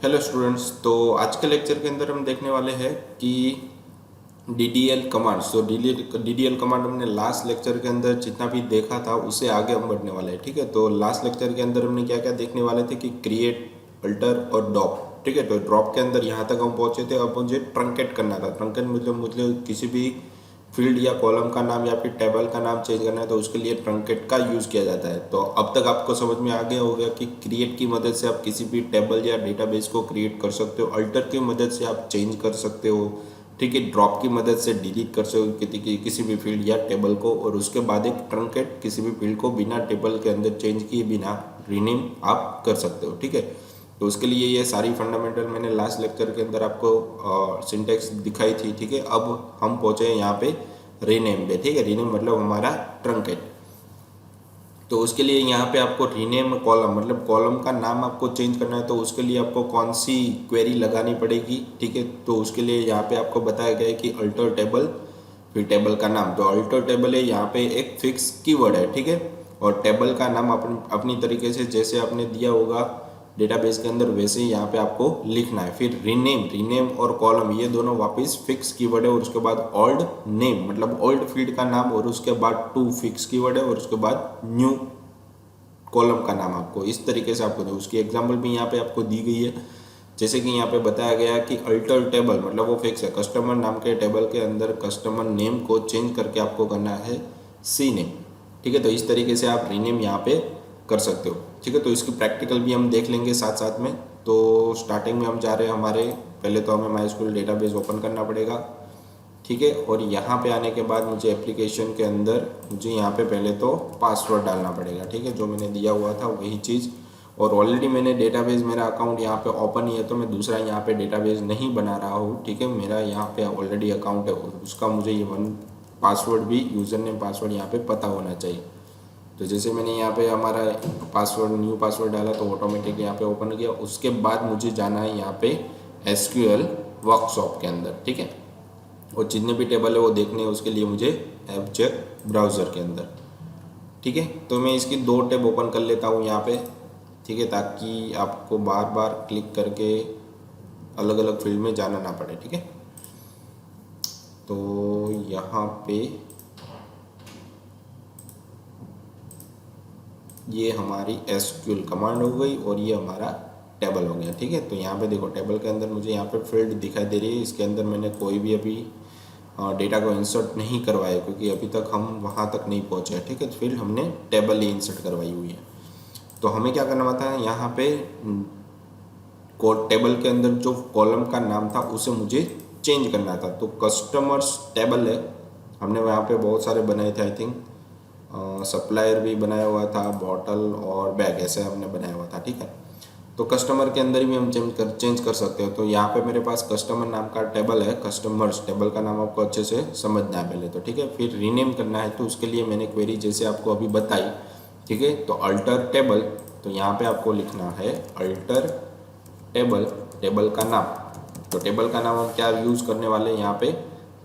Hello students. तो आज के लेक्चर के अंदर हम देखने वाले हैं कि DDL कमांड। सो DDL कमांड हमने लास्ट लेक्चर के अंदर जितना भी देखा था उससे आगे हम बढ़ने वाले हैं। ठीक है, तो लास्ट लेक्चर के अंदर हमने क्या क्या देखने वाले थे कि क्रिएट, अल्टर और ड्रॉप। ठीक है, तो ड्रॉप के अंदर यहाँ तक हम पहुंचे थे। अब मुझे ट्रंकेट करना था। ट्रंकेट मतलब किसी भी फील्ड या कॉलम का नाम या फिर टेबल का नाम चेंज करना है तो उसके लिए ट्रंकेट का यूज़ किया जाता है। तो अब तक आपको समझ में आ गया होगा कि क्रिएट की मदद से आप किसी भी टेबल या डेटाबेस को क्रिएट कर सकते हो, अल्टर की मदद से आप चेंज कर सकते हो, ठीक है, ड्रॉप की मदद से डिलीट कर सकते हो किसी भी फील्ड या टेबल को, और उसके बाद एक ट्रंकेट किसी भी फील्ड को बिना टेबल के अंदर चेंज किए बिना रीनेम आप कर सकते हो। ठीक है, तो उसके लिए ये सारी फंडामेंटल मैंने लास्ट लेक्चर के अंदर आपको सिंटेक्स दिखाई थी। ठीक है, अब हम पहुंचे यहाँ पे रीनेम पे। ठीक है, रीनेम मतलब हमारा ट्रंकेट। तो उसके लिए यहाँ पे आपको रीनेम कॉलम मतलब कॉलम का नाम आपको चेंज करना है, तो उसके लिए आपको कौन सी क्वेरी लगानी पड़ेगी। ठीक है, तो उसके लिए यहाँ पे आपको बताया गया है कि अल्टर टेबल, फिर टेबल का नाम। तो अल्टर टेबल है यहाँ पे एक फिक्स कीवर्ड है। ठीक है, और टेबल का नाम अपनी तरीके से जैसे आपने दिया होगा डेटाबेस के अंदर वैसे ही यहाँ पे आपको लिखना है। फिर रीनेम और कॉलम ये दोनों वापस फिक्स कीवर्ड है, और उसके बाद ओल्ड नेम मतलब ओल्ड फील्ड का नाम, और उसके बाद टू फिक्स कीवर्ड है, और उसके बाद न्यू कॉलम का नाम आपको इस तरीके से आपको दो। उसकी एग्जाम्पल भी यहाँ पे आपको दी गई है। जैसे कि यहाँ पे बताया गया है कि अल्टर टेबल मतलब वो फिक्स है, कस्टमर नाम के टेबल के अंदर कस्टमर नेम को चेंज करके आपको करना है सी नेम। ठीक है, तो इस तरीके से आप रीनेम यहाँ पे कर सकते हो। ठीक है, तो इसकी प्रैक्टिकल भी हम देख लेंगे साथ साथ में। तो स्टार्टिंग में हम जा रहे हैं हमारे, पहले तो हमें MySQL डेटाबेस ओपन करना पड़ेगा। ठीक है, और यहाँ पे आने के बाद मुझे एप्लीकेशन के अंदर मुझे यहाँ पे पहले तो पासवर्ड डालना पड़ेगा। ठीक है, जो मैंने दिया हुआ था वही चीज़, और ऑलरेडी मैंने डेटाबेस मेरा अकाउंट यहाँ पे ओपन ही है, तो मैं दूसरा यहाँ पे डेटाबेस नहीं बना रहा हूँ। ठीक है, मेरा यहाँ पे ऑलरेडी अकाउंट है और उसका मुझे ये वन पासवर्ड भी, यूज़र नेम पासवर्ड यहाँ पे पता होना चाहिए। तो जैसे मैंने यहाँ पे हमारा पासवर्ड न्यू पासवर्ड डाला तो ऑटोमेटिक यहाँ पे ओपन किया। उसके बाद मुझे जाना है यहाँ पे SQL वर्कशॉप के अंदर। ठीक है, और जितने भी टेबल है वो देखने हैं, उसके लिए मुझे ऐप चेक ब्राउज़र के अंदर। ठीक है, तो मैं इसकी दो टैब ओपन कर लेता हूँ यहाँ पे। ठीक है, ताकि आपको बार बार क्लिक करके अलग अलग फील्ड में जाना ना पड़े। ठीक है, तो यहाँ पे ये हमारी SQL कमांड हो गई और ये हमारा टेबल हो गया। ठीक है, तो यहाँ पे देखो टेबल के अंदर मुझे यहाँ पे फील्ड दिखाई दे रही है। इसके अंदर मैंने कोई भी अभी डेटा को इंसर्ट नहीं करवाया क्योंकि अभी तक हम वहाँ तक नहीं पहुँचे हैं। ठीक है, फील्ड हमने टेबल ही इंसर्ट करवाई हुई है। तो हमें क्या करना था, यहाँ पे टेबल के अंदर जो कॉलम का नाम था उसे मुझे चेंज करना था। तो कस्टमर्स टेबल है, हमने वहाँ पे बहुत सारे बनाए थे। आई थिंक सप्लायर भी बनाया हुआ था, बॉटल और बैग ऐसे हमने बनाया हुआ था। ठीक है, तो कस्टमर के अंदर भी हम चेंज कर सकते हो। तो यहाँ पे मेरे पास कस्टमर नाम का टेबल है, कस्टमर्स टेबल का नाम आपको अच्छे से समझना है पहले तो। ठीक है, फिर रीनेम करना है, तो उसके लिए मैंने क्वेरी जैसे आपको अभी बताई। ठीक है, तो अल्टर टेबल, तो यहाँ पे आपको लिखना है अल्टर टेबल, टेबल का नाम। तो टेबल का नाम हम क्या यूज़ करने वाले हैं यहाँ पे,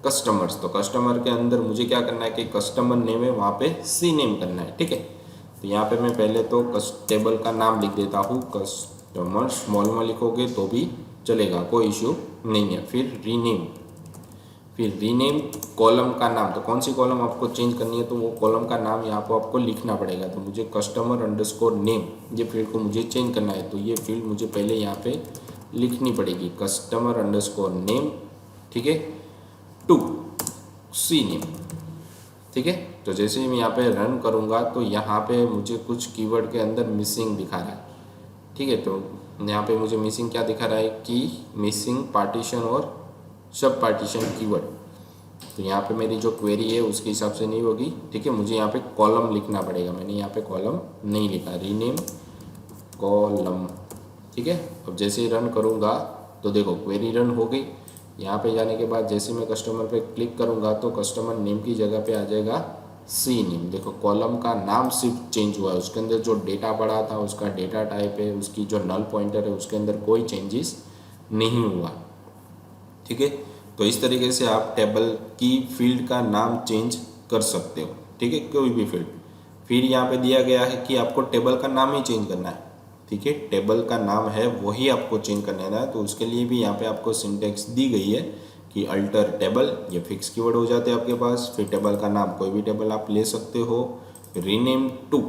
कस्टमर्स। तो कस्टमर के अंदर मुझे क्या करना है कि कस्टमर नेम है वहाँ पे सी नेम करना है। ठीक है, तो यहाँ पे मैं पहले तो टेबल का नाम लिख देता हूँ, कस्टमर स्मॉल में लिखोगे तो भी चलेगा, कोई इश्यू नहीं है। फिर रीनेम कॉलम का नाम, तो कौन सी कॉलम आपको चेंज करनी है तो वो कॉलम का नाम यहाँ पर आपको लिखना पड़ेगा। तो मुझे कस्टमर अंडरस्कोर नेम ये फील्ड को मुझे चेंज करना है, तो ये फील्ड मुझे पहले यहाँ पे लिखनी पड़ेगी, कस्टमर अंडरस्कोर नेम। ठीक है, टू सी नेम। ठीक है, तो जैसे ही मैं यहाँ पे रन करूँगा तो यहाँ पे मुझे कुछ कीवर्ड के अंदर मिसिंग दिखा रहा है। ठीक है, तो यहाँ पे मुझे मिसिंग क्या दिखा रहा है कि मिसिंग पार्टीशन और सब पार्टीशन कीवर्ड। तो यहाँ पे मेरी जो क्वेरी है उसके हिसाब से नहीं होगी। ठीक है, मुझे यहाँ पे कॉलम लिखना पड़ेगा, मैंने यहाँ पे कॉलम नहीं लिखा, रीनेम कॉलम। ठीक है, अब जैसे ही रन करूँगा तो देखो क्वेरी रन हो गई। यहाँ पे जाने के बाद जैसे मैं कस्टमर पे क्लिक करूँगा तो कस्टमर नेम की जगह पे आ जाएगा सी नेम। देखो कॉलम का नाम सिर्फ चेंज हुआ है, उसके अंदर जो डेटा पड़ा था उसका डेटा टाइप है, उसकी जो नल पॉइंटर है उसके अंदर कोई चेंजेस नहीं हुआ। ठीक है, तो इस तरीके से आप टेबल की फील्ड का नाम चेंज कर सकते हो। ठीक है, कोई भी फील्ड। फिर यहाँ पे दिया गया है कि आपको टेबल का नाम ही चेंज करना है। ठीक है, टेबल का नाम है वही आपको चेंज करना है। तो उसके लिए भी यहाँ पे आपको सिंटेक्स दी गई है कि अल्टर टेबल, ये फिक्स कीवर्ड हो जाते हैं आपके पास। फिर टेबल का नाम, कोई भी टेबल आप ले सकते हो। रीनेम टू,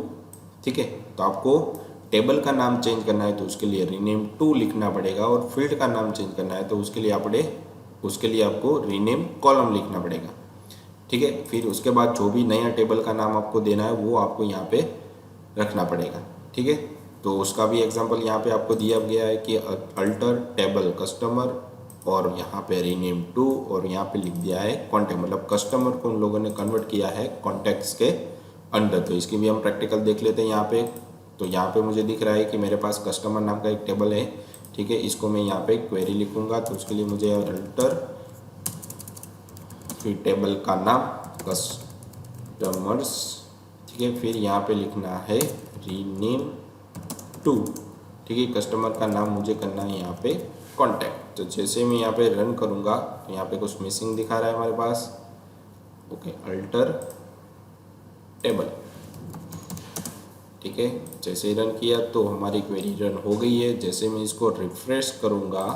ठीक है, तो आपको टेबल का नाम चेंज करना है तो उसके लिए रीनेम टू लिखना पड़ेगा। और फील्ड का नाम चेंज करना है तो उसके लिए आपको रीनेम कॉलम लिखना पड़ेगा, ठीक है। फिर उसके बाद जो भी नया टेबल का नाम आपको देना है वो आपको यहाँ पे रखना पड़ेगा, ठीक है। तो उसका भी एग्जांपल यहाँ पे आपको दिया गया है कि अल्टर टेबल कस्टमर, और यहाँ पे रीनेम टू, और यहाँ पे लिख दिया है कॉन्टैक्ट, मतलब कस्टमर को उन लोगों ने कन्वर्ट किया है कॉन्टैक्ट्स के अंडर। तो इसकी भी हम प्रैक्टिकल देख लेते हैं यहाँ पे। तो यहाँ पे मुझे दिख रहा है कि मेरे पास कस्टमर नाम का एक टेबल है, ठीक है। इसको मैं यहाँ पे क्वेरी लिखूंगा, तो उसके लिए मुझे अल्टर, फिर टेबल का नाम कस्टमर्स, ठीक है। फिर यहाँ पे लिखना है रीनेम टू, ठीक है। कस्टमर का नाम मुझे करना है यहाँ पे कॉन्टैक्ट। तो जैसे मैं यहाँ पे रन करूँगा तो यहाँ पे कुछ मिसिंग दिखा रहा है हमारे पास। ओके, अल्टर टेबल, ठीक है। जैसे ही रन किया तो हमारी क्वेरी रन हो गई है। जैसे मैं इसको रिफ्रेश करूँगा,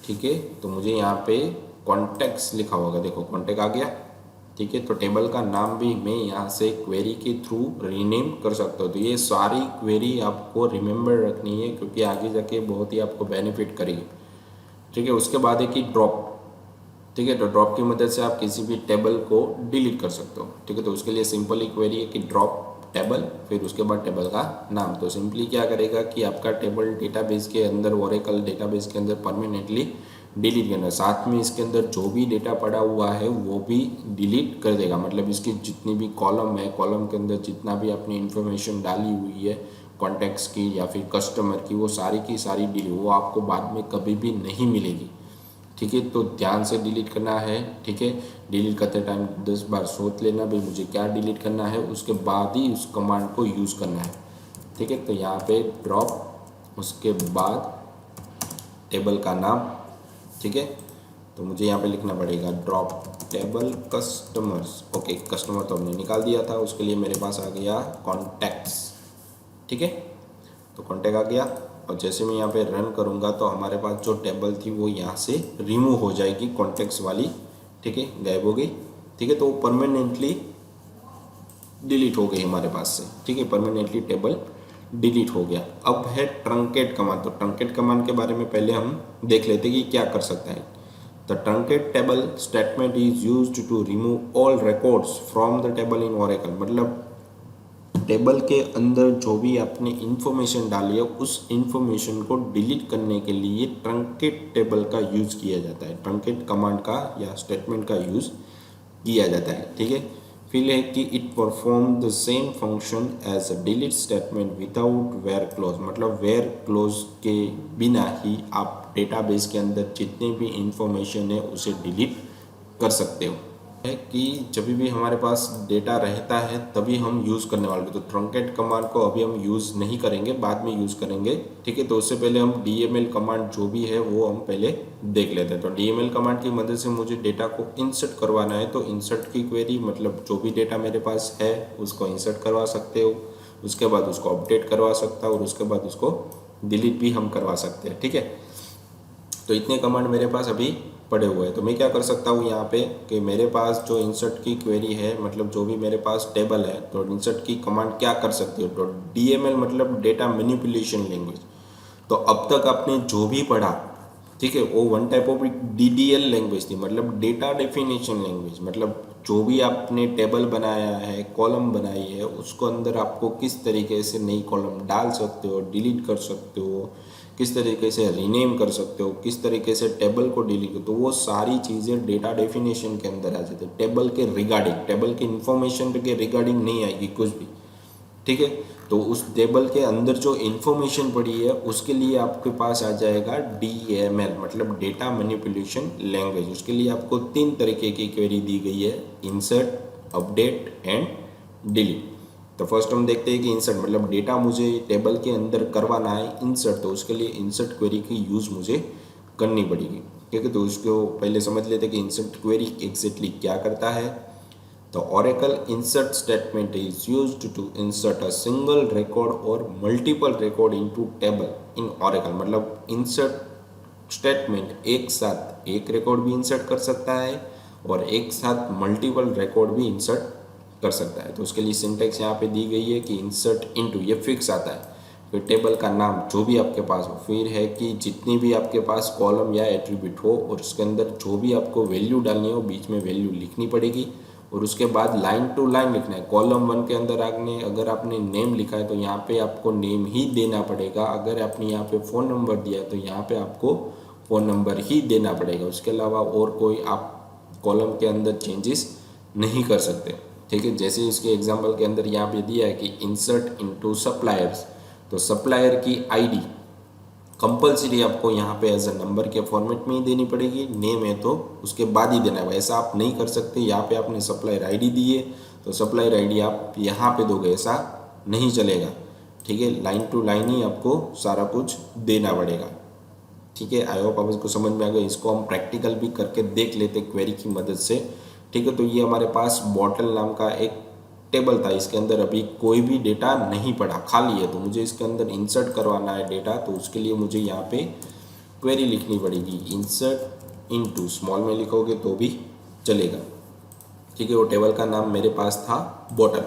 ठीक है, तो मुझे यहाँ पे कॉन्टैक्ट्स लिखा होगा, देखो कॉन्टैक्ट आ गया, ठीक है। तो टेबल का नाम भी मैं यहाँ से क्वेरी के थ्रू रीनेम कर सकता हूँ। तो ये सारी क्वेरी आपको रिमेंबर रखनी है क्योंकि आगे जाके बहुत ही आपको बेनिफिट करेगी, ठीक है। उसके बाद है कि ड्रॉप, ठीक है। तो ड्रॉप की मदद से आप किसी भी टेबल को डिलीट कर सकते हो, ठीक है। तो उसके लिए सिंपल ही क्वेरी है कि ड्रॉप टेबल, फिर उसके बाद टेबल का नाम। तो सिंपली क्या करेगा कि आपका टेबल डेटाबेस के अंदर, ओरेकल डेटाबेस के अंदर परमानेंटली डिलीट करना है। साथ में इसके अंदर जो भी डेटा पड़ा हुआ है वो भी डिलीट कर देगा, मतलब इसकी जितनी भी कॉलम है, कॉलम के अंदर जितना भी आपने इन्फॉर्मेशन डाली हुई है कॉन्टैक्ट्स की या फिर कस्टमर की, वो सारी की सारी डिलीट, वो आपको बाद में कभी भी नहीं मिलेगी, ठीक है। तो ध्यान से डिलीट करना है, ठीक है। डिलीट करते टाइम 10 बार सोच लेना भाई मुझे क्या डिलीट करना है, उसके बाद ही उस कमांड को यूज़ करना है, ठीक है। तो यहाँ पे ड्रॉप, उसके बाद टेबल का नाम, ठीक है। तो मुझे यहाँ पे लिखना पड़ेगा drop table customers. Okay, customer तो हमने निकाल दिया था, उसके लिए मेरे पास आ गया कॉन्टैक्ट्स, ठीक है। तो कॉन्टैक्ट आ गया, और जैसे मैं यहाँ पे रन करूँगा तो हमारे पास जो टेबल थी वो यहाँ से रिमूव हो जाएगी, कॉन्टैक्ट्स वाली, ठीक है, गायब हो गई, ठीक है। तो वो परमानेंटली डिलीट हो गई हमारे पास से, ठीक है। परमानेंटली टेबल डिलीट हो गया। अब है ट्रंकेट कमांड। तो ट्रंकेट कमांड के बारे में पहले हम देख लेते हैं कि क्या कर सकता है। The truncate table statement is used to remove all records from the table in Oracle, मतलब टेबल के अंदर जो भी आपने इंफॉर्मेशन डाली है उस इंफॉर्मेशन को डिलीट करने के लिए ट्रंकेट टेबल का यूज़ किया जाता है, ट्रंकेट कमांड का या स्टेटमेंट का यूज़ किया जाता है, ठीक है। फिर है कि it perform the same function as a delete statement without where clause, मतलब वेयर क्लोज के बिना ही आप डेटाबेस के अंदर जितने भी इंफॉर्मेशन है उसे डिलीट कर सकते हो। है कि जब भी हमारे पास डेटा रहता है तभी हम यूज़ करने वाले, तो ट्रंकेट कमांड को अभी हम यूज़ नहीं करेंगे, बाद में यूज़ करेंगे, ठीक है। तो उससे पहले हम डीएमएल कमांड जो भी है वो हम पहले देख लेते हैं। तो डीएमएल कमांड की मदद से मुझे डेटा को इंसर्ट करवाना है, तो इंसर्ट की क्वेरी, मतलब जो भी डेटा मेरे पास है उसको इंसर्ट करवा सकते हो, उसके बाद उसको अपडेट करवा सकता हूँ, और उसके बाद उसको डिलीट भी हम करवा सकते हैं, ठीक है। तो इतने कमांड मेरे पास अभी पड़े हुए हैं। तो मैं क्या कर सकता हूँ यहाँ पे कि मेरे पास जो इंसर्ट की क्वेरी है, मतलब जो भी मेरे पास टेबल है, तो इंसर्ट की कमांड क्या कर सकती हो, तो डीएमएल मतलब डेटा मैनिपुलेशन लैंग्वेज। तो अब तक आपने जो भी पढ़ा, ठीक है, वो one type of DDL language थी, मतलब डेटा डेफिनेशन लैंग्वेज, मतलब जो भी आपने टेबल बनाया है, कॉलम बनाई है, उसको अंदर आपको किस तरीके से नई कॉलम डाल सकते हो, डिलीट कर सकते हो, किस तरीके से रीनेम कर सकते हो, किस तरीके से टेबल को डिलीट, तो वो सारी चीज़ें डेटा डेफिनेशन के अंदर आ जाती है। टेबल के रिगार्डिंग, टेबल के इन्फॉर्मेशन के रिगार्डिंग नहीं आएगी कुछ भी, ठीक है। तो उस टेबल के अंदर जो इन्फॉर्मेशन पड़ी है उसके लिए आपके पास आ जाएगा डीएमएल, मतलब डेटा मैनिपुलेशन लैंग्वेज। उसके लिए आपको 3 तरीके की क्वेरी दी गई है, इंसर्ट, अपडेट एंड डिलीट। तो फर्स्ट हम देखते हैं कि इंसर्ट, मतलब डेटा मुझे टेबल के अंदर करवाना है इंसर्ट, तो उसके लिए इंसर्ट क्वेरी की यूज़ मुझे करनी पड़ेगी, ठीक है। तो उसको पहले समझ लेते हैं कि इंसर्ट क्वेरी एग्जैक्टली क्या करता है। तो Oracle insert statement is used to insert a single record or multiple record into table in Oracle। मतलब insert स्टेटमेंट एक साथ एक रिकॉर्ड भी इंसर्ट कर सकता है और एक साथ मल्टीपल रिकॉर्ड भी इंसर्ट कर सकता है। तो उसके लिए सिंटेक्स यहाँ पे दी गई है कि इंसर्ट इनटू, ये फिक्स आता है। फिर टेबल का नाम जो भी आपके पास हो, फिर है कि जितनी भी आपके पास कॉलम या एट्रीब्यूट हो और उसके अंदर जो भी आपको वैल्यू डालनी हो बीच में वैल्यू लिखनी पड़ेगी। और उसके बाद लाइन टू लाइन लिखना है। कॉलम 1 के अंदर अगर आपने नेम लिखा है तो यहाँ पे आपको नेम ही देना पड़ेगा। अगर आपने यहाँ पे फ़ोन नंबर दिया है तो यहाँ पे आपको फ़ोन नंबर ही देना पड़ेगा। उसके अलावा और कोई आप कॉलम के अंदर चेंजेस नहीं कर सकते, ठीक है। जैसे इसके एग्जांपल के अंदर यहाँ पे दिया है कि इंसर्ट इनटू सप्लायर्स, तो सप्लायर की आईडी कंपलसरी आपको यहाँ पे एज अ नंबर के फॉर्मेट में ही देनी पड़ेगी। नेम है तो उसके बाद ही देना है, ऐसा आप नहीं कर सकते। यहाँ पे आपने सप्लायर आईडी दी है तो सप्लायर आईडी आप यहाँ पे दोगे, ऐसा नहीं चलेगा, ठीक है। लाइन टू लाइन ही आपको सारा कुछ देना पड़ेगा, ठीक है। आई होप आप इसको समझ में आ गया। इसको हम प्रैक्टिकल भी करके देख लेते क्वेरी की मदद से, ठीक है। तो ये हमारे पास बॉटल नाम का एक टेबल था, इसके अंदर अभी कोई भी डेटा नहीं पड़ा, खाली है। तो मुझे इसके अंदर इंसर्ट करवाना है डेटा, तो उसके लिए मुझे यहाँ पे क्वेरी लिखनी पड़ेगी। इंसर्ट इनटू, स्मॉल में लिखोगे तो भी चलेगा, ठीक है। वो टेबल का नाम मेरे पास था बॉटल,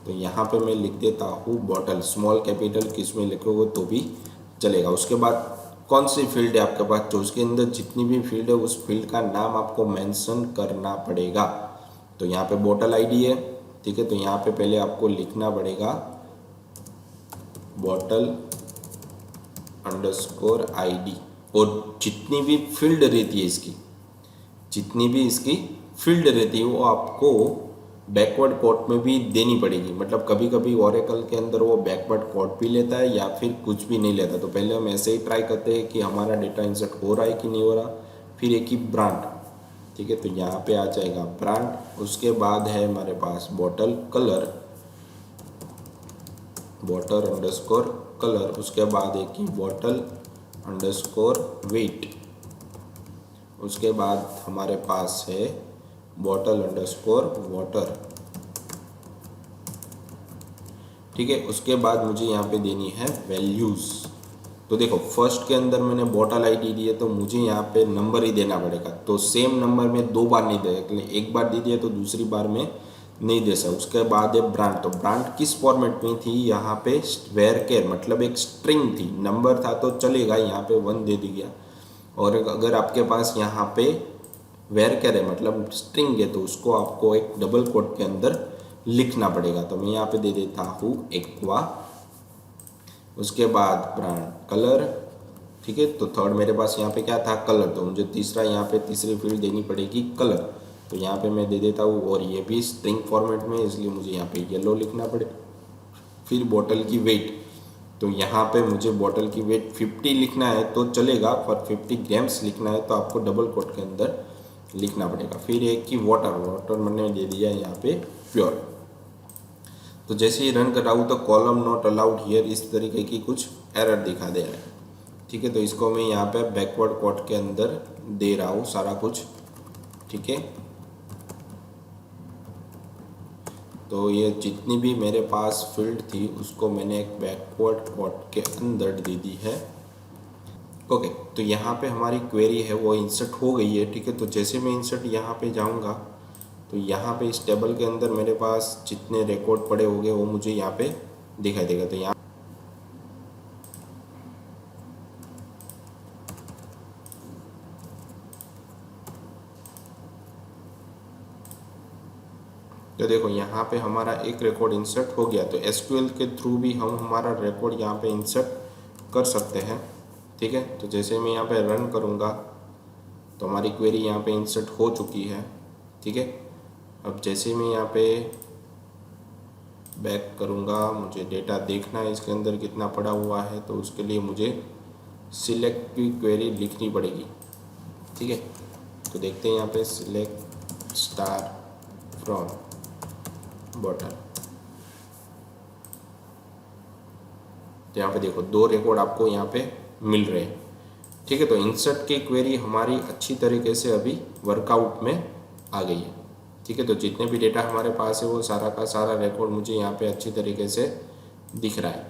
तो यहाँ पे मैं लिख देता हूँ बॉटल, स्मॉल कैपिटल किस में लिखोगे तो भी चलेगा। उसके बाद कौन सी फील्ड है आपके पास, तो उसके अंदर जितनी भी फील्ड है उस फील्ड का नाम आपको मेंशन करना पड़ेगा। तो यहाँ पे बॉटल आईडी है, ठीक है। तो यहाँ पे पहले आपको लिखना पड़ेगा बॉटल अंडरस्कोर आईडी, और जितनी भी फील्ड रहती है इसकी, जितनी भी इसकी फील्ड रहती है वो आपको बैकवर्ड कोट में भी देनी पड़ेगी। मतलब कभी कभी ओरेकल के अंदर वो बैकवर्ड कोट भी लेता है या फिर कुछ भी नहीं लेता। तो पहले हम ऐसे ही ट्राई करते हैं कि हमारा डेटा इंसर्ट हो रहा है कि नहीं हो रहा। फिर एक ही ब्रांड, ठीक है। तो यहाँ पे आ जाएगा ब्रांड। उसके बाद है हमारे पास bottle colour, bottle underscore colour. उसके बाद एक ही बॉटल अंडरस्कोर वेट। उसके बाद हमारे पास है बॉटल अंडरस्कोर वाटर, ठीक है। उसके बाद मुझे यहाँ पे देनी है वैल्यूज़। तो देखो फर्स्ट के अंदर मैंने बॉटल आईडी दी है तो मुझे यहाँ पे नंबर ही देना पड़ेगा। तो सेम नंबर में 2 बार नहीं देगा, एक बार दे दिया तो दूसरी बार में नहीं दे सकता। उसके बाद है ब्रांड। तो ब्रांड किस फॉर्मेट में थी, यहाँ पे वेरकेर, मतलब एक स्ट्रिंग थी। नंबर था तो चलेगा, यहाँ पे 1 दे दिया। और अगर आपके पास यहाँ पे वेरकेर है मतलब स्ट्रिंग है, तो उसको आपको एक डबल कोट के अंदर लिखना पड़ेगा। तो मैं यहाँ पे दे देता हूँ एक्वा। उसके बाद ब्रांड कलर, ठीक है। तो थर्ड मेरे पास यहाँ पे क्या था, कलर। तो मुझे तीसरा यहाँ पे तीसरी फील्ड देनी पड़ेगी कलर। तो यहाँ पे मैं दे देता हूँ, और ये भी स्ट्रिंग फॉर्मेट में, इसलिए मुझे यहाँ पे येलो लिखना पड़े। फिर बॉटल की वेट, तो यहाँ पे मुझे बॉटल की वेट 50 लिखना है तो चलेगा, पर 50 ग्राम्स लिखना है तो आपको डबल कोट के अंदर लिखना पड़ेगा। फिर एक की वाटर, वाटर मैंने दे दिया यहाँ पे प्योर। तो जैसे ही रन कर रहा हूँ तो कॉलम नॉट अलाउड हियर इस तरीके की कुछ एरर दिखा दे रहा है, ठीक है। तो इसको मैं यहाँ पे बैकवर्ड कोट के अंदर दे रहा हूँ सारा कुछ, ठीक है। तो ये जितनी भी मेरे पास फील्ड थी उसको मैंने एक बैकवर्ड कोट के अंदर दे दी है, ओके। तो यहाँ पे हमारी क्वेरी है वो इंसर्ट हो गई है, ठीक है। तो जैसे मैं इंसर्ट यहाँ पे जाऊँगा तो यहाँ पे इस टेबल के अंदर मेरे पास जितने रिकॉर्ड पड़े होंगे वो मुझे यहाँ पे दिखाई देगा। तो यहाँ तो देखो यहाँ पे हमारा एक रिकॉर्ड इंसर्ट हो गया। तो एसक्यूएल के थ्रू भी हम हमारा रिकॉर्ड यहाँ पे इंसर्ट कर सकते हैं, ठीक है। तो जैसे मैं यहाँ पे रन करूँगा तो हमारी क्वेरी यहाँ पे इंसर्ट हो चुकी है, ठीक है। अब जैसे मैं यहाँ पे बैक करूँगा, मुझे डेटा देखना है इसके अंदर कितना पड़ा हुआ है, तो उसके लिए मुझे सिलेक्ट की क्वेरी लिखनी पड़ेगी, ठीक है। तो देखते हैं यहाँ पे सिलेक्ट स्टार फ्रॉम बॉटल। तो यहाँ पे देखो 2 रिकॉर्ड आपको यहाँ पे मिल रहे हैं, ठीक है। तो इंसर्ट की क्वेरी हमारी अच्छी तरीके से अभी वर्कआउट में आ गई है। ठीक है। तो जितने भी डेटा हमारे पास है वो सारा का सारा रिकॉर्ड मुझे यहाँ पे अच्छी तरीके से दिख रहा है।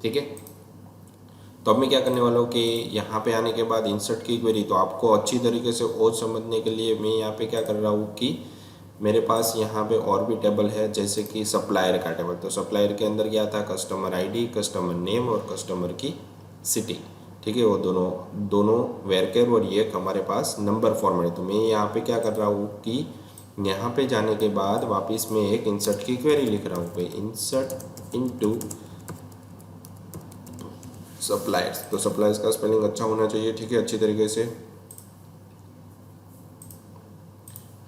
ठीक है। तो अब मैं क्या करने वाला हूँ कि यहाँ पे आने के बाद इंसर्ट की क्वेरी, तो आपको अच्छी तरीके से और समझने के लिए मैं यहाँ पे क्या कर रहा हूँ कि मेरे पास यहाँ पे और भी टेबल है, जैसे कि सप्लायर का टेबल। तो सप्लायर के अंदर क्या था, कस्टमर आईडी, कस्टमर नेम और कस्टमर की सिटी। ठीक है। वो दोनों दोनों वेरकेर और ये हमारे पास नंबर फॉर्मेट है। तो मैं यहाँ पे क्या कर रहा हूँ कि यहाँ पे जाने के बाद वापस मैं एक इंसर्ट की क्वेरी लिख रहा हूँ, इंसर्ट इनटू सप्लायर्स। तो सप्लायर्स का स्पेलिंग अच्छा होना चाहिए। ठीक है, अच्छी तरीके से।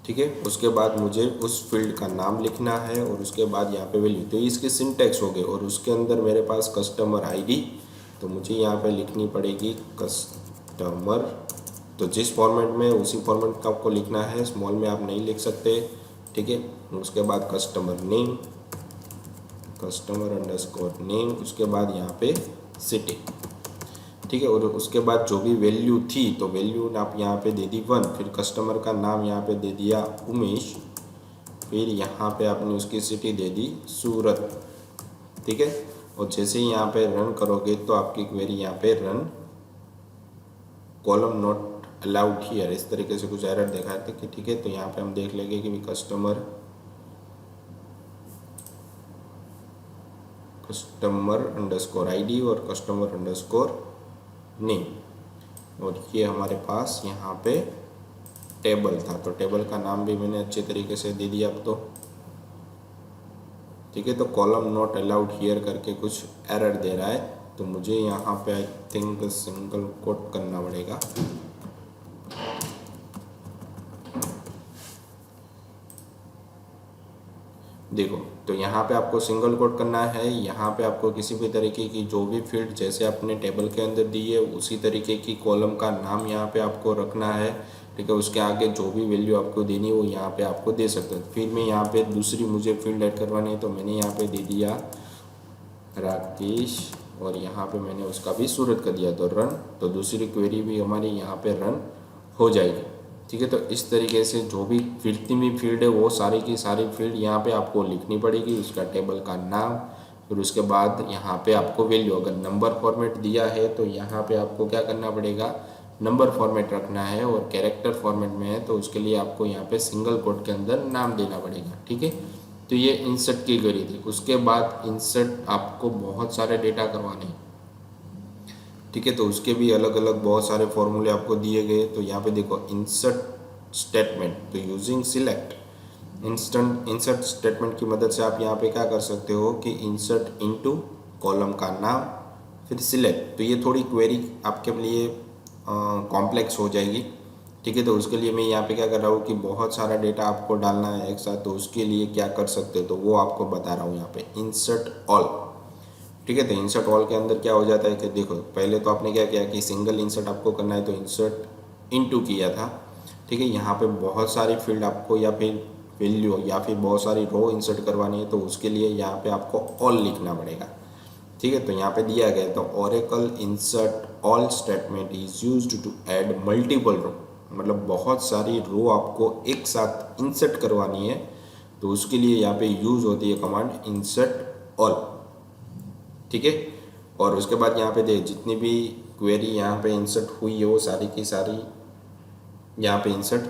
ठीक है। उसके बाद मुझे उस फील्ड का नाम लिखना है और उसके बाद यहाँ पे वैल्यू, तो इसके सिंटैक्स हो गए। और उसके अंदर मेरे पास कस्टमर आईडी, तो मुझे यहाँ पे लिखनी पड़ेगी कस्टमर। तो जिस फॉर्मेट में उसी फॉर्मेट का आपको लिखना है, स्मॉल में आप नहीं लिख सकते। ठीक है। उसके बाद customer name, customer underscore name, उसके बाद यहाँ पे सिटी। ठीक है। और उसके बाद जो भी वैल्यू थी, तो वैल्यू आप यहाँ पे दे दी 1, फिर कस्टमर का नाम यहाँ पे दे दिया उमेश, फिर यहाँ पे आपने उसकी सिटी दे दी सूरत। ठीक है। और जैसे ही यहाँ पे रन करोगे तो आपकी क्वेरी यहाँ पे run, column not allowed here, इस तरीके से कुछ एरर देखा था कि ठीक है। तो यहाँ पे हम देख लेंगे कि कस्टमर अंडरस्कोर आईडी और कस्टमर अंडरस्कोर नेम, और ये हमारे पास यहाँ पे टेबल था। तो टेबल का नाम भी मैंने अच्छे तरीके से दे दिया अब तो। ठीक है। तो कॉलम नॉट अलाउड हियर करके कुछ एरर दे रहा है, तो मुझे यहाँ पे आई थिंक सिंगल कोट करना पड़ेगा। देखो, तो यहाँ पे आपको सिंगल कोट करना है। यहाँ पे आपको किसी भी तरीके की जो भी फील्ड जैसे अपने टेबल के अंदर दी है उसी तरीके की कॉलम का नाम यहाँ पे आपको रखना है। ठीक है। उसके आगे जो भी वैल्यू आपको देनी है वो यहाँ पे आपको दे सकते हैं। फिर मैं यहाँ पे दूसरी मुझे फील्ड ऐड करवानी है, तो मैंने यहाँ पे दे दिया राकेश, और यहाँ पे मैंने उसका भी सूरत कर दिया। तो रन, तो दूसरी क्वेरी भी हमारी यहाँ पे रन हो जाएगी। ठीक है। तो इस तरीके से जो भी जितनी भी फील्ड है वो सारी की सारी फील्ड यहाँ पे आपको लिखनी पड़ेगी, उसका टेबल का नाम, फिर उसके बाद यहाँ पे आपको वैल्यू, अगर नंबर फॉर्मेट दिया है तो यहाँ पे आपको क्या करना पड़ेगा, नंबर फॉर्मेट रखना है। और कैरेक्टर फॉर्मेट में है तो उसके लिए आपको यहाँ पे सिंगल कोट के अंदर नाम देना पड़ेगा। ठीक है। तो ये इंसर्ट की क्वेरी थी। उसके बाद इंसर्ट आपको बहुत सारे डेटा करवाने हैं। ठीक है। तो उसके भी अलग अलग बहुत सारे फॉर्मूले आपको दिए गए। तो यहाँ पे देखो इंसर्ट स्टेटमेंट, तो यूजिंग सिलेक्ट इंसर्ट स्टेटमेंट की मदद से आप यहाँ पे क्या कर सकते हो कि इंसर्ट इनटू कॉलम का नाम, फिर सिलेक्ट। तो ये थोड़ी क्वेरी आपके लिए कॉम्प्लेक्स हो जाएगी। ठीक है। तो उसके लिए मैं यहाँ पे क्या कर रहा हूँ कि बहुत सारा डेटा आपको डालना है एक साथ, तो उसके लिए क्या कर सकते हो तो वो आपको बता रहा हूँ यहाँ पे इंसर्ट ऑल। ठीक है। तो इंसर्ट ऑल के अंदर क्या हो जाता है कि देखो, पहले तो आपने क्या किया कि सिंगल इंसर्ट आपको करना है, तो इंसर्ट इनटू किया था। ठीक है। यहाँ पे बहुत सारी फील्ड आपको या फिर वैल्यू या फिर बहुत सारी रो इंसर्ट करवानी है, तो उसके लिए यहाँ पे आपको ऑल लिखना पड़ेगा। ठीक है। तो यहाँ पे दिया गया, तो Oracle insert all statement is used to add multiple row, मतलब बहुत सारी रो आपको एक साथ इंसर्ट करवानी है, तो उसके लिए यहाँ पे यूज होती है कमांड इंसर्ट ऑल। ठीक है। और उसके बाद यहाँ पे देख, जितनी भी क्वेरी यहाँ पे इंसर्ट हुई है वो सारी की सारी यहाँ पे इंसर्ट,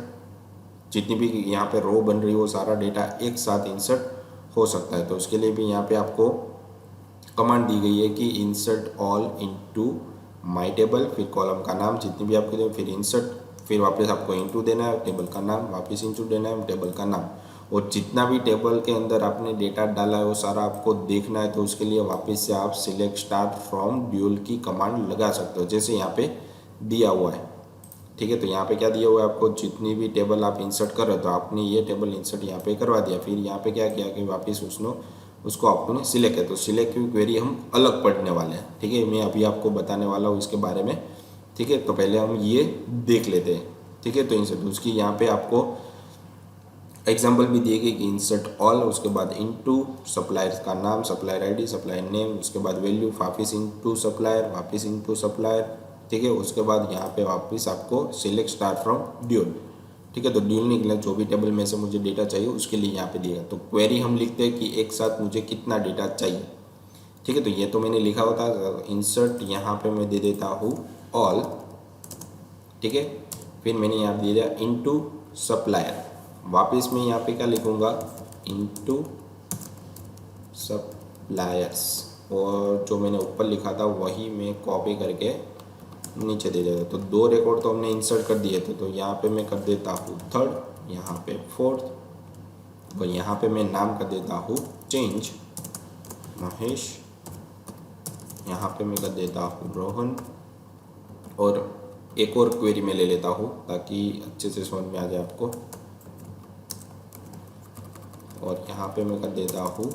जितनी भी यहाँ पे रो बन रही है वो सारा डेटा एक साथ इंसर्ट हो सकता है। तो उसके लिए भी यहाँ पे आपको कमांड दी गई है कि insert all into my table, फिर कॉलम का नाम जितनी भी आपके दें, फिर इंसर्ट, फिर वापस आपको इनटू देना है टेबल का नाम, वापस इनटू देना है टेबल का नाम। और जितना भी टेबल के अंदर आपने डेटा डाला है वो सारा आपको देखना है, तो उसके लिए वापस से आप सिलेक्ट स्टार फ्रॉम ड्यूल की कमांड लगा सकते हो, जैसे यहाँ पे दिया हुआ है। ठीक है। तो यहाँ पे क्या दिया हुआ है आपको, जितनी भी टेबल आप इंसर्ट कर रहे हो तो आपने ये टेबल इंसर्ट यहाँ पे करवा दिया। फिर यहाँ पे क्या किया कि वापस उसको आपने सिलेक्ट किया। तो सिलेक्ट की क्वेरी हम अलग पढ़ने वाले हैं। ठीक है। मैं अभी आपको बताने वाला हूँ इसके बारे में। ठीक है। तो पहले हम ये देख लेते हैं। ठीक है। तो इंसर्ट, उसकी यहाँ पे आपको एग्जाम्पल भी दिए गए कि इंसर्ट ऑल, उसके बाद इनटू सप्लायर का नाम, सप्लायर आईडी, सप्लायर नेम, उसके बाद वैल्यू, वापिस इनटू सप्लायर, वापिस इनटू सप्लायर। ठीक है। उसके बाद यहाँ पे वापस आपको सिलेक्ट स्टार फ्रॉम ड्यूल। ठीक है। तो ड्यूल निकला, जो भी टेबल में से मुझे डेटा चाहिए उसके लिए यहाँ पे दिएगा। तो क्वेरी हम लिखते हैं कि एक साथ मुझे कितना डेटा चाहिए, ठीक है। तो ये तो मैंने लिखा होता है, इंसर्ट यहाँ पे मैं दे देता हूँ ऑल, ठीक है। फिर मैंने यहाँ दे दिया इनटू सप्लायर, वापस मैं यहाँ पे क्या लिखूँगा, इनटू सप्लायर्स, और जो मैंने ऊपर लिखा था वही मैं कॉपी करके नीचे दे देता। तो 2 रिकॉर्ड तो हमने इंसर्ट कर दिए थे, तो यहाँ पे मैं कर देता हूँ 3rd, यहाँ पे 4th, और यहाँ पे मैं नाम कर देता हूँ चेंज महेश, यहाँ पे मैं कर देता हूँ रोहन, और एक और क्वेरी में ले लेता हूँ ताकि अच्छे से समझ में आ जाए आपको, और यहाँ पे मैं कर देता हूँ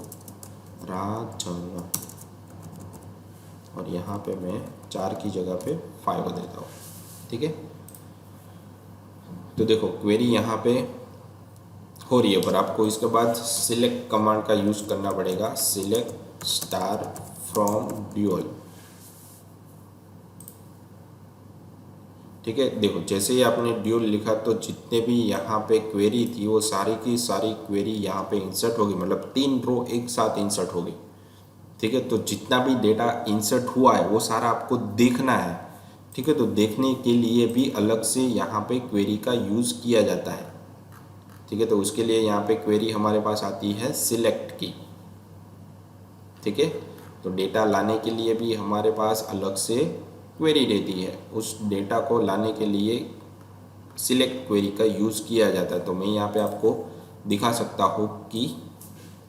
राजन, और यहाँ पे मैं 4 की जगह पे 5 को देता हूँ, ठीक है। तो देखो क्वेरी यहाँ पे हो रही है, पर आपको इसके बाद सिलेक्ट कमांड का यूज़ करना पड़ेगा, सिलेक्ट स्टार फ्रॉम ड्यूल, ठीक है। देखो जैसे ही आपने ड्यूल लिखा तो जितने भी यहाँ पे क्वेरी थी वो सारी की सारी क्वेरी यहाँ पे इंसर्ट होगी, मतलब 3 रो एक साथ इंसर्ट होगी, ठीक है। तो जितना भी डेटा इंसर्ट हुआ है वो सारा आपको देखना है, ठीक है। तो देखने के लिए भी अलग से यहाँ पे क्वेरी का यूज़ किया जाता है, ठीक है। तो उसके लिए यहाँ पे क्वेरी हमारे पास आती है सिलेक्ट की, ठीक है। तो डेटा लाने के लिए भी हमारे पास अलग से क्वेरी रहती है, उस डेटा को लाने के लिए सिलेक्ट क्वेरी का यूज़ किया जाता है। तो मैं यहाँ पे आपको दिखा सकता हूँ कि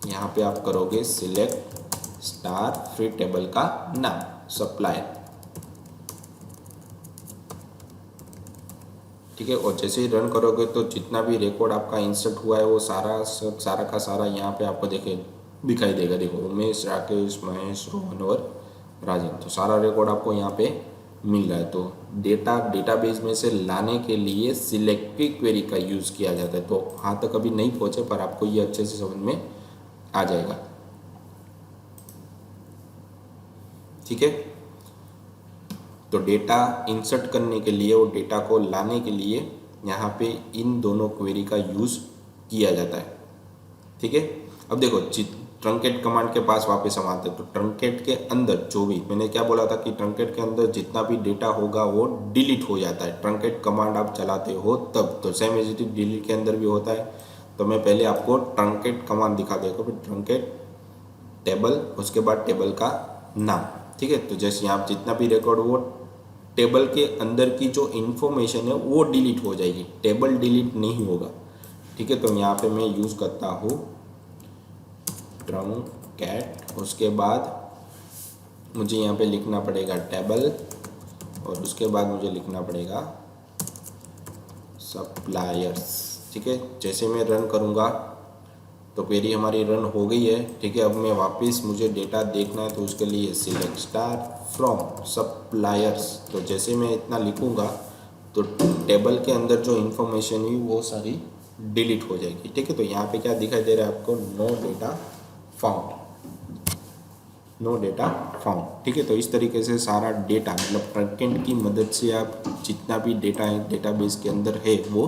यहाँ पे आप करोगे सिलेक्ट स्टार फिर टेबल का नाम सप्लायर, ठीक है। और जैसे ही रन करोगे तो जितना भी रिकॉर्ड आपका इंसर्ट हुआ है वो सारा का सारा यहाँ पे आपको दिखाई देगा। देखो उमेश, राकेश, महेश, रोहन और राजन, तो सारा रिकॉर्ड आपको यहाँ पे मिल रहा है। तो डेटाबेस में से लाने के लिए सिलेक्ट की क्वेरी का यूज़ किया जाता है। तो वहाँ तक अभी नहीं पहुँचे पर आपको ये अच्छे से समझ में आ जाएगा, ठीक है। तो डेटा इंसर्ट करने के लिए और डेटा को लाने के लिए यहाँ पे इन दोनों क्वेरी का यूज़ किया जाता है, ठीक है। अब देखो ट्रंकेट कमांड के पास वापस हम आते हैं। तो ट्रंकेट के अंदर जो भी मैंने क्या बोला था कि ट्रंकेट के अंदर जितना भी डेटा होगा वो डिलीट हो जाता है, ट्रंकेट कमांड आप चलाते हो तब। तो same as it is delete के अंदर भी होता है। तो मैं पहले आपको ट्रंकेट कमांड दिखा देगा, फिर ट्रंकेट टेबल, उसके बाद टेबल का नाम, ठीक है। तो जैसे यहाँ जितना भी रिकॉर्ड वो टेबल के अंदर की जो इन्फॉर्मेशन है वो डिलीट हो जाएगी, टेबल डिलीट नहीं होगा, ठीक है। तो यहाँ पे मैं यूज़ करता हूँ ट्रंकेट, उसके बाद मुझे यहाँ पे लिखना पड़ेगा टेबल, और उसके बाद मुझे लिखना पड़ेगा सप्लायर्स, ठीक है। जैसे मैं रन करूँगा तो क्वेरी हमारी रन हो गई है, ठीक है। अब मैं वापस मुझे डेटा देखना है तो उसके लिए सिलेक्ट स्टार फ्रॉम सप्लायर्स, तो जैसे मैं इतना लिखूँगा तो टेबल के अंदर जो इन्फॉर्मेशन हुई वो सारी डिलीट हो जाएगी, ठीक है। तो यहाँ पे क्या दिखाई दे रहा है आपको, no data found, no data found, ठीक है। तो इस तरीके से सारा डेटा मतलब ट्रंकेट की मदद से आप जितना भी डेटा है डेटाबेस के अंदर है वो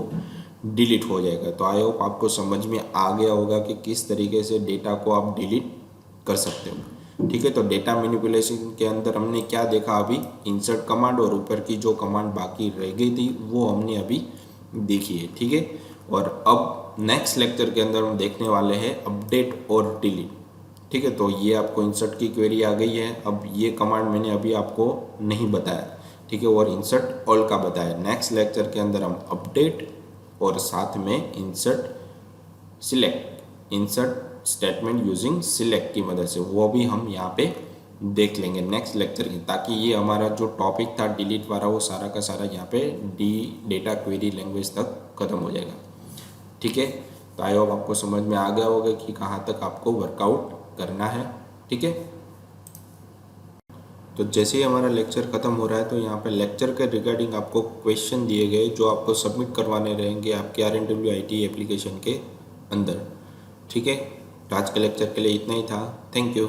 डिलीट हो जाएगा। तो आई होप आपको समझ में आ गया होगा कि किस तरीके से डेटा को आप डिलीट कर सकते हो, ठीक है। तो डेटा मैनिपुलेशन के अंदर हमने क्या देखा अभी, इंसर्ट कमांड और ऊपर की जो कमांड बाकी रह गई थी वो हमने अभी देखी है, ठीक है। और अब नेक्स्ट लेक्चर के अंदर हम देखने वाले हैं अपडेट और डिलीट, ठीक है। तो ये आपको इंसर्ट की क्वेरी आ गई है। अब ये कमांड मैंने अभी आपको नहीं बताया, ठीक है, और इंसर्ट ऑल का बताया। नेक्स्ट लेक्चर के अंदर हम अपडेट और साथ में इंसर्ट स्टेटमेंट यूजिंग सिलेक्ट की मदद से वो भी हम यहाँ पे देख लेंगे नेक्स्ट लेक्चर की, ताकि ये हमारा जो टॉपिक था डिलीट वाला वो सारा का सारा यहाँ पे डेटा क्वेरी लैंग्वेज तक खत्म हो जाएगा, ठीक है। तो आई होप आपको समझ में आ गया होगा कि कहाँ तक आपको वर्कआउट करना है, ठीक है। तो जैसे ही हमारा लेक्चर खत्म हो रहा है तो यहाँ पे लेक्चर के रिगार्डिंग आपको क्वेश्चन दिए गए जो आपको सबमिट करवाने रहेंगे आपके RNWIT एप्लीकेशन के अंदर, ठीक है। तो आज के लेक्चर के लिए इतना ही था, थैंक यू।